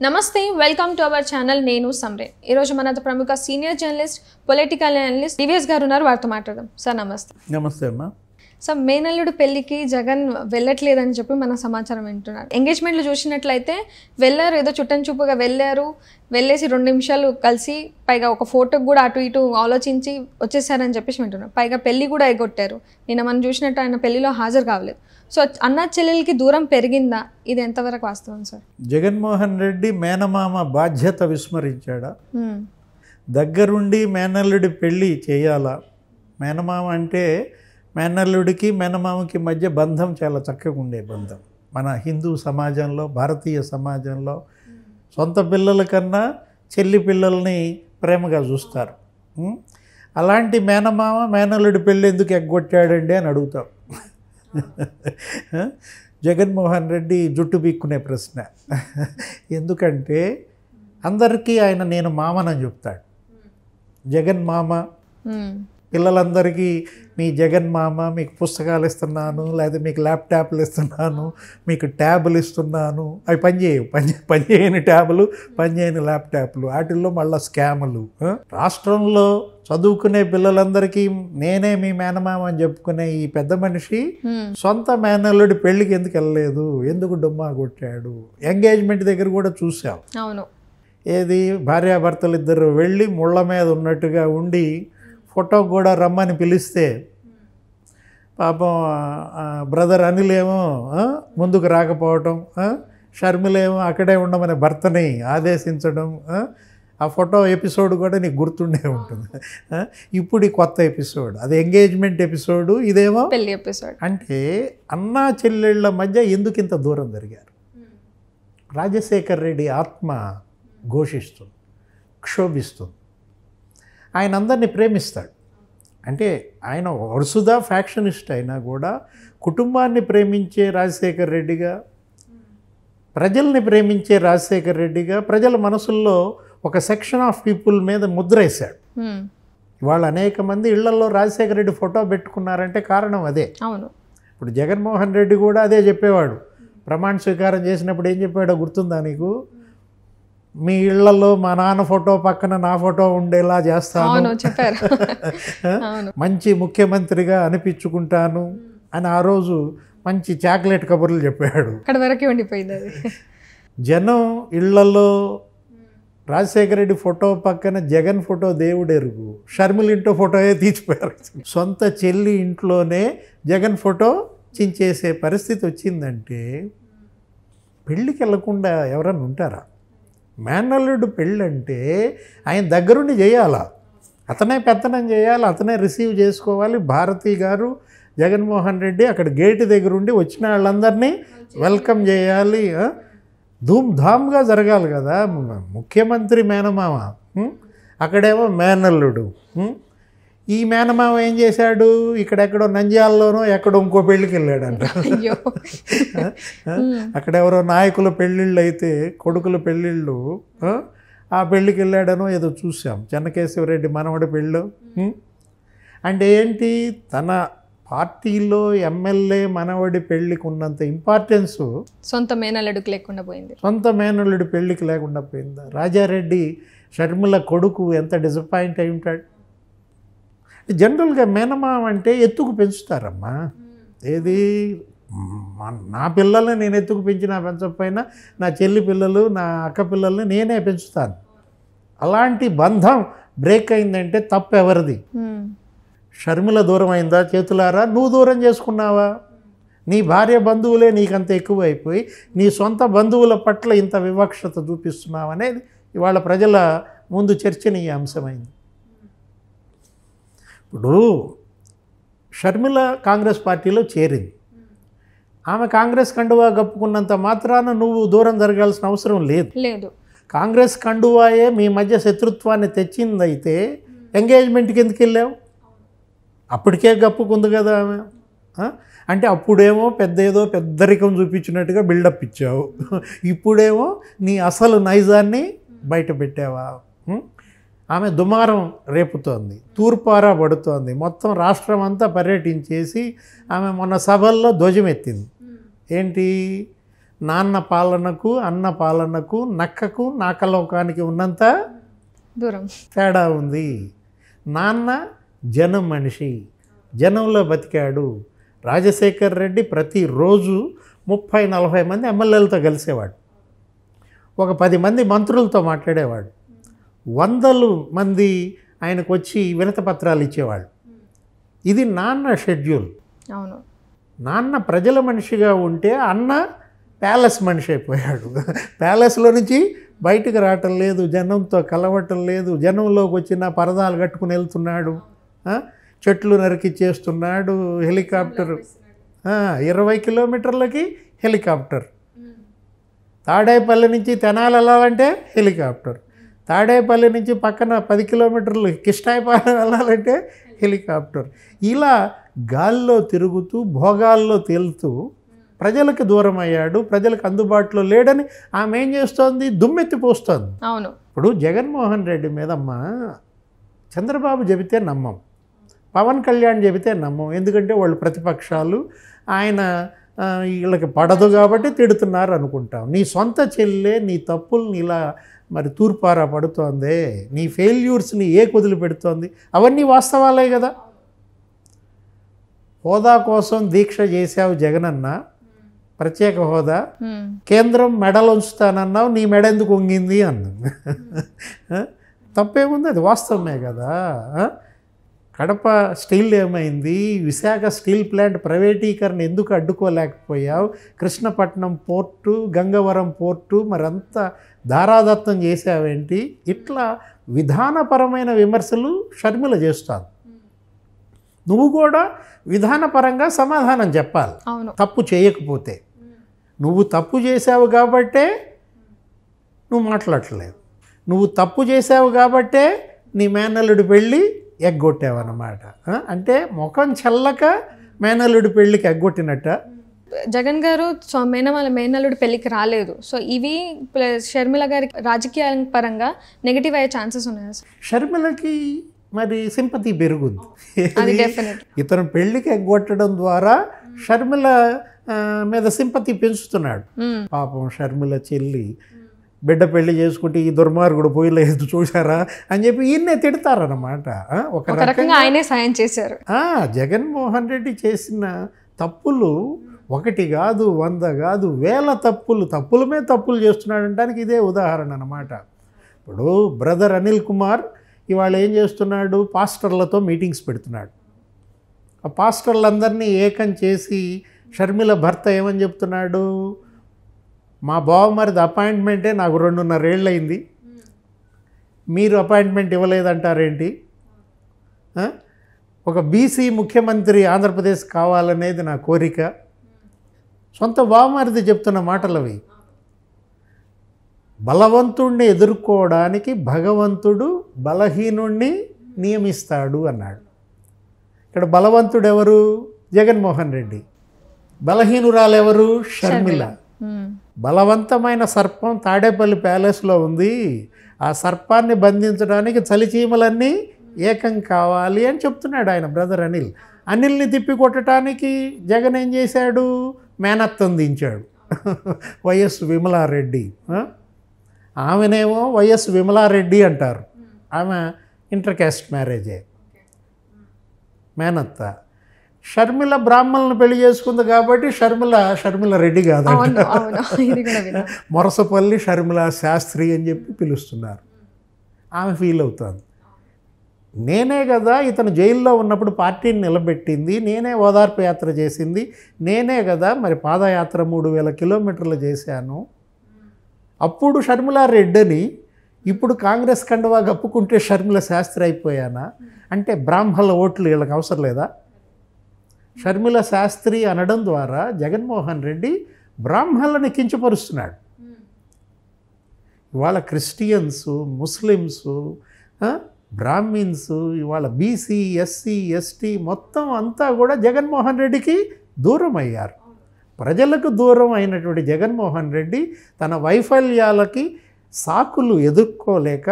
నమస్తే, welcome to our channel. నేను సమ్రే. ఈరోజు మనతో ప్రముఖ senior journalist, political analyst DVS గారు ఉన్నారు. వారితో మాట్లాడదాం. సార్ నమస్తే. నమస్తే అమ్మా. సార్, మేనల్లుడు పెళ్లికి జగన్ వెళ్ళట్లేదని చెప్పి మన సమాచారం వింటున్నారు. ఎంగేజ్మెంట్లు చూసినట్లయితే వెళ్ళారు, ఏదో చుట్టం చూపుగా వెళ్ళారు, వెళ్ళేసి 2 నిమిషాలు కలిసి పైగా ఒక ఫోటోకి కూడా అటు ఇటు ఆలోచించి వచ్చేసారని చెప్పేసి వింటున్నారు. పైగా పెళ్లి కూడా ఎగ్గొట్టారు. నిన్న మనం చూసినట్టు ఆయన పెళ్లిలో హాజరు కావలేదు. సో అన్న చెల్లెలకి దూరం పెరిగిందా? ఇది ఎంతవరకు వాస్తవం సార్? జగన్మోహన్ రెడ్డి మేనమామ బాధ్యత విస్మరించాడా? దగ్గరుండి మేనల్లుడి పెళ్ళి చేయాలా? మేనమామ అంటే మేనల్లుడికి మేనమామకి మధ్య బంధం చాలా చక్కగా ఉండే బంధం. మన హిందూ సమాజంలో, భారతీయ సమాజంలో సొంత పిల్లల కన్నా చెల్లి పిల్లల్ని ప్రేమగా చూస్తారు. అలాంటి మేనమామ మేనల్లుడి పెళ్ళి ఎందుకు ఎగ్గొట్టాడండి అని అడుగుతాం. జగన్మోహన్ రెడ్డి జుట్టు పీక్కునే ప్రశ్న. ఎందుకంటే అందరికీ ఆయన నేను మామనని చెప్తాడు. జగన్ మామ, పిల్లలందరికీ మీ జగన్ మామ, మీకు పుస్తకాలు ఇస్తున్నాను, లేదా మీకు ల్యాప్టాప్లు ఇస్తున్నాను, మీకు ట్యాబులు ఇస్తున్నాను. అవి పనిచేయని ట్యాబులు, పనిచేయని ల్యాప్టాప్లు, వాటిల్లో మళ్ళీ స్కాములు. రాష్ట్రంలో చదువుకునే పిల్లలందరికీ నేనే మీ మేనమామ అని చెప్పుకునే ఈ పెద్ద మనిషి సొంత మేనల్లుడి పెళ్ళికి ఎందుకు వెళ్ళలేదు, ఎందుకు డుమ్మా కొట్టాడు? ఎంగేజ్మెంట్ దగ్గర కూడా చూసాం. అవును, ఏది భార్యాభర్తలు ఇద్దరు వెళ్ళి ముళ్ళ మీద ఉన్నట్టుగా ఉండి ఫోటో కూడా రమ్మని పిలిస్తే పాపం బ్రదర్ అనిల్ ఏమో ముందుకు రాకపోవటం, షర్మిలేమో అక్కడే ఉండమని భర్తని ఆదేశించడం. ఆ ఫోటో ఎపిసోడ్ కూడా నీకు గుర్తుండే ఉంటుంది. ఇప్పుడు ఈ కొత్త ఎపిసోడ్, అది ఎంగేజ్మెంట్ ఎపిసోడ్, ఇదేమో పెళ్లి ఎపిసోడ్. అంటే అన్నా చెల్లెళ్ళ మధ్య ఎందుకు ఇంత దూరం జరిగారు? రాజశేఖర్ రెడ్డి ఆత్మ ఘోషిస్తుంది, క్షోభిస్తుంది. ఆయన అందరినీ ప్రేమిస్తాడు. అంటే ఆయన వరుసగా ఫ్యాక్షనిస్ట్ అయినా కూడా కుటుంబాన్ని ప్రేమించే రాజశేఖర్ రెడ్డిగా, ప్రజల్ని ప్రేమించే రాజశేఖర్ రెడ్డిగా ప్రజల మనసుల్లో ఒక సెక్షన్ ఆఫ్ పీపుల్ మీద ముద్ర వేశాడు. ఇవాళ అనేక మంది ఇళ్లలో రాజశేఖర్ రెడ్డి ఫోటో పెట్టుకున్నారంటే కారణం అదే. అవును. ఇప్పుడు జగన్మోహన్ రెడ్డి కూడా అదే చెప్పేవాడు. ప్రమాణ స్వీకారం చేసినప్పుడు ఏం చెప్పాడో గుర్తుందా నీకు? మీ ఇళ్లలో మా నాన్న ఫోటో పక్కన నా ఫోటో ఉండేలా చేస్తాను, మంచి ముఖ్యమంత్రిగా అనిపించుకుంటాను అని ఆ రోజు మంచి చాక్లెట్ కబుర్లు చెప్పాడు. అక్కడ వరకు ఉండిపోయింది అది. జనం ఇళ్లలో రాజశేఖర రెడ్డి ఫోటో పక్కన జగన్ ఫోటో దేవుడెరుగు, షర్మిల ఇంట్లో ఫోటోయే తీసిపోయారు. సొంత చెల్లి ఇంట్లోనే జగన్ ఫోటో చించేసే పరిస్థితి వచ్చిందంటే పెళ్ళికి వెళ్లకుండా ఎవరన్నా ఉంటారా? మేనల్లుడు పెళ్ళంటే ఆయన దగ్గరుండి చేయాలా, అతనే పెత్తనం చేయాలి, అతనే రిసీవ్ చేసుకోవాలి. భారతి గారు, జగన్మోహన్ రెడ్డి అక్కడ గేటు దగ్గర ఉండి వచ్చిన వాళ్ళందరినీ వెల్కమ్ చేయాలి. ధూమ్ధామ్గా జరగాలి కదా. ముఖ్యమంత్రి మేనమామ, అక్కడేమో మేనల్లుడు. ఈ మేనమామ ఏం చేశాడు? ఇక్కడెక్కడో నంద్యాలలోనో ఎక్కడో ఇంకో పెళ్ళికి వెళ్ళాడంట. అక్కడెవరో నాయకుల పెళ్ళిళ్ళు అయితే కొడుకుల పెళ్ళిళ్ళు, ఆ పెళ్ళికి వెళ్ళాడనో ఏదో చూసాం. చెన్నకేశవరెడ్డి మనవడి పెళ్ళు. అంటే ఏంటి? తన పార్టీలో ఎమ్మెల్యే మనవడి పెళ్ళికి ఉన్నంత ఇంపార్టెన్స్ సొంత మేనల్లుడికి లేకుండా పోయింది. సొంత మేనల్లుడి పెళ్ళికి లేకుండా పోయిందా? రాజారెడ్డి షర్మిల కొడుకు ఎంత డిసప్పాయింట్ అయి ఉంటాడు. జనరల్గా మేనమామ అంటే ఎత్తుకు పెంచుతారమ్మా. ఏది నా పిల్లల్ని నేను ఎత్తుకు పెంచినా పెంచకపోయినా నా చెల్లి పిల్లలు, నా అక్క పిల్లల్ని నేనే పెంచుతాను. అలాంటి బంధం బ్రేక్ అయిందంటే తప్పు ఎవరిది? షర్మిల దూరం అయిందా చేతులారా? నువ్వు దూరం చేసుకున్నావా? నీ భార్య బంధువులే నీకంత ఎక్కువ అయిపోయి నీ సొంత బంధువుల పట్ల ఇంత వివక్షత చూపిస్తున్నావు అనేది ఇవాళ ప్రజల ముందు చర్చనీయాంశమైంది. ఇప్పుడు షర్మిల కాంగ్రెస్ పార్టీలో చేరింది. ఆమె కాంగ్రెస్ కండువా కప్పుకున్నంత మాత్రాన నువ్వు దూరం జరగాల్సిన అవసరం లేదు. కాంగ్రెస్ కండువాయే మీ మధ్య శత్రుత్వాన్ని తెచ్చిందైతే ఎంగేజ్మెంట్కి ఎందుకు వెళ్ళావు? అప్పటికే కప్పుకుంది కదా ఆమె. అంటే అప్పుడేమో ఏదో పెద్దరికం చూపించినట్టుగా బిల్డప్ ఇచ్చావు, ఇప్పుడేమో నీ అసలు నైజాన్ని బయట పెట్టావా? ఆమె దుమారం రేపుతోంది, తూర్పారా పడుతోంది, మొత్తం రాష్ట్రం అంతా పర్యటించేసి ఆమె మొన్న సభల్లో ధ్వజమెత్తింది. ఏంటి? నాన్న పాలనకు అన్న పాలనకు నక్కకు నాకలోకానికి ఉన్నంత దూరం తేడా ఉంది. నాన్న జనం మనిషి, జనంలో బతికాడు. రాజశేఖర్ రెడ్డి ప్రతిరోజు 30-40 మంది ఎమ్మెల్యేలతో కలిసేవాడు, ఒక 10 మంది మంత్రులతో మాట్లాడేవాడు, 100 మంది ఆయనకు వచ్చి వినతి పత్రాలు ఇచ్చేవాళ్ళు. ఇది నాన్న షెడ్యూల్. అవును. నాన్న ప్రజల మనిషిగా ఉంటే అన్న ప్యాలెస్ మనిషి అయిపోయాడు. ప్యాలెస్లో నుంచి బయటకు రావటం లేదు, జనంతో కలవటం లేదు, జనంలోకి వచ్చిన పరదాలు కట్టుకుని వెళ్తున్నాడు, చెట్లు నరికిచ్చేస్తున్నాడు, హెలికాప్టర్ 20 కిలోమీటర్లకి హెలికాప్టర్. తాడేపల్లి నుంచి తెనాలి వెళ్ళాలంటే హెలికాప్టర్, తాడేపల్లి నుంచి పక్కన 10 కిలోమీటర్లు కిష్టాయపాలెం వెళ్ళాలంటే హెలికాప్టర్. ఇలా గాల్లో తిరుగుతూ భోగాల్లో తేలుతూ ప్రజలకు దూరం అయ్యాడు, ప్రజలకు అందుబాటులో లేడని ఆమె ఏం చేస్తోంది, దుమ్మెత్తిపోస్తోంది. అవును. ఇప్పుడు జగన్మోహన్ రెడ్డి మీదమ్మ చంద్రబాబు చెబితే నమ్మం, పవన్ కళ్యాణ్ చెబితే నమ్మం, ఎందుకంటే వాళ్ళు ప్రతిపక్షాలు, ఆయన వీళ్ళకి పడదు కాబట్టి తిడుతున్నారు అనుకుంటాం. నీ సొంత చెల్లె నీ తప్పుల్ని ఇలా మరి తూర్పారా పడుతోందే, నీ ఫెయిల్యూర్స్ని కుదిలి పెడుతోంది, అవన్నీ వాస్తవాలే కదా. హోదా కోసం దీక్ష చేశావు జగనన్న, ప్రత్యేక హోదా, కేంద్రం మెడలు ఉంచుతానన్నావు, నీ మెడ ఎందుకు వంగింది అన్నది. తప్పేముంది, అది వాస్తవమే కదా. కడప స్టీల్ ఏమైంది, విశాఖ స్టీల్ ప్లాంట్ ప్రైవేటీకరణ ఎందుకు అడ్డుకోలేకపోయావు, కృష్ణపట్నం పోర్టు, గంగవరం పోర్టు మరంతా ధారాదత్తం చేసావేంటి, ఇట్లా విధానపరమైన విమర్శలు షర్మిల చేస్తాను. నువ్వు కూడా విధానపరంగా సమాధానం చెప్పాలి. తప్పు చేయకపోతే, నువ్వు తప్పు చేసావు కాబట్టే నువ్వు మాట్లాడలేదు, నువ్వు తప్పు చేసావు కాబట్టే నీ మేనల్లుడి పెళ్ళి ఎగ్గొట్టావన్నమాట. అంటే ముఖం చల్లక మేనల్లుడి పెళ్ళికి ఎగ్గొట్టినట్ట. జగన్ గారు మేనల్లుడి పెళ్ళికి రాలేదు, సో ఇవి షర్మిల గారి రాజకీయ పరంగా నెగిటివ్ అయ్యే ఛాన్సెస్ ఉన్నాయి. షర్మిలకి మరి సింపతి పెరుగుద్ది, ఇతను పెళ్ళికి ఎగ్గొట్టడం ద్వారా షర్మిల మీద సింపతి పెంచుతున్నాడు. పాపం షర్మిల చెల్లి బిడ్డ పెళ్లి చేసుకుంటే ఈ దుర్మార్గుడు పోయిలేదు చూసారా అని చెప్పి ఈయన్నే తిడతారన్నమాట. ఒక రకంగా ఆయనే సాయం చేశారు. జగన్మోహన్ రెడ్డి చేసిన తప్పులు 1 కాదు 100 కాదు 1000 తప్పుల మీద తప్పులు చేస్తున్నాడు అనడానికి ఇదే ఉదాహరణ అన్నమాట. ఇప్పుడు బ్రదర్ అనిల్ కుమార్ ఇవాళ ఏం చేస్తున్నాడు, పాస్టర్లతో మీటింగ్స్ పెడుతున్నాడు. ఆ పాస్టర్లందరినీ ఏకం చేసి షర్మిల భర్త ఏమని చెప్తున్నాడు, మా బావమరిది అపాయింట్మెంటే నాకు 2.5 ఏళ్ళు అయింది, మీరు అపాయింట్మెంట్ ఇవ్వలేదంటారేంటి, ఒక బీసీ ముఖ్యమంత్రి ఆంధ్రప్రదేశ్ కావాలనేది నా కోరిక. సొంత బావమరిది చెప్తున్న మాటలు అవి. బలవంతుణ్ణి ఎదుర్కోవడానికి భగవంతుడు బలహీనుణ్ణి నియమిస్తాడు అన్నాడు. ఇక్కడ బలవంతుడు ఎవరు, జగన్మోహన్ రెడ్డి. బలహీనురాలు ఎవరు, షర్మిల. బలవంతమైన సర్పం తాడేపల్లి ప్యాలెస్లో ఉంది, ఆ సర్పాన్ని బంధించడానికి చలిచీమలన్నీ ఏకం కావాలి అని చెప్తున్నాడు ఆయన బ్రదర్ అనిల్. అనిల్ని తిప్పి కొట్టడానికి జగన్ ఏం చేశాడు, మేనత్తం దించాడు, వైఎస్ విమలారెడ్డి. ఆమెనేమో వైఎస్ విమలారెడ్డి అంటారు, ఆమె ఇంటర్ క్యాస్ట్ మ్యారేజే, మేనత్త. షర్మిల బ్రాహ్మణులను పెళ్లి చేసుకుంది కాబట్టి షర్మిల రెడ్డి కాదంట, మొరసపల్లి షర్మిల శాస్త్రి అని చెప్పి పిలుస్తున్నారు. ఆమె ఫీల్ అవుతుంది, నేనే కదా ఇతను జైల్లో ఉన్నప్పుడు పార్టీని నిలబెట్టింది, నేనే ఓదార్పు యాత్ర చేసింది, నేనే కదా మరి పాదయాత్ర 3000 కిలోమీటర్లు చేశాను, అప్పుడు షర్మిల రెడ్డిని ఇప్పుడు కాంగ్రెస్ కండువా కప్పుకుంటే షర్మిల శాస్త్రి అయిపోయానా అంటే బ్రాహ్మణుల ఓట్లు వీళ్ళకి అవసరం లేదా? షర్మిల శాస్త్రి అనడం ద్వారా జగన్మోహన్ రెడ్డి బ్రాహ్మణులను కించపరుస్తున్నాడు. ఇవాళ క్రిస్టియన్స్, ముస్లిమ్స్, బ్రాహ్మిన్స్, ఇవాళ బీసీ, ఎస్సీ, ఎస్టీ మొత్తం అంతా కూడా జగన్మోహన్ రెడ్డికి దూరం అయ్యారు. ప్రజలకు దూరం అయినటువంటి జగన్మోహన్ రెడ్డి తన వైఫల్యాలకి సాకులు ఎదుర్కోలేక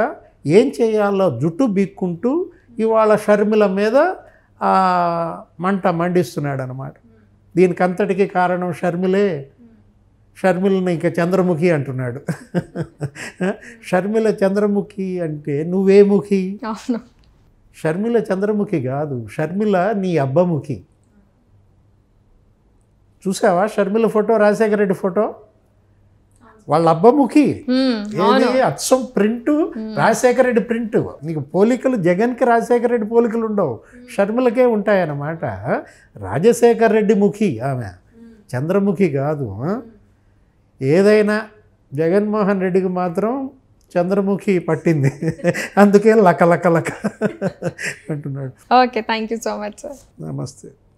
ఏం చేయాలో జుట్టు బీక్కుంటూ ఇవాళ షర్మిల మీద మంట మండిస్తున్నాడు అన్నమాట. దీనికంతటికి కారణం షర్మిలే. షర్మిలని ఇంకా చంద్రముఖి అంటున్నాడు. షర్మిల చంద్రముఖి అంటే నువ్వేముఖి? అవును. షర్మిల చంద్రముఖి కాదు, షర్మిల నీ అబ్బముఖి. చూసావా షర్మిల ఫోటో, రాజశేఖర రెడ్డి ఫోటో? వాళ్ళ అబ్బముఖి. ఏది అచ్చం ప్రింటు, రాజశేఖర రెడ్డి ప్రింట్. నీకు పోలికలు జగన్కి రాజశేఖర రెడ్డి పోలికలు ఉండవు, షర్మిలకే ఉంటాయన్నమాట. రాజశేఖర రెడ్డి ముఖి ఆమె, చంద్రముఖి కాదు. ఏదైనా జగన్మోహన్ రెడ్డికి మాత్రం చంద్రముఖి పట్టింది, అందుకే లక లక లక అంటున్నాడు. Okay, thank you so much sir. నమస్తే.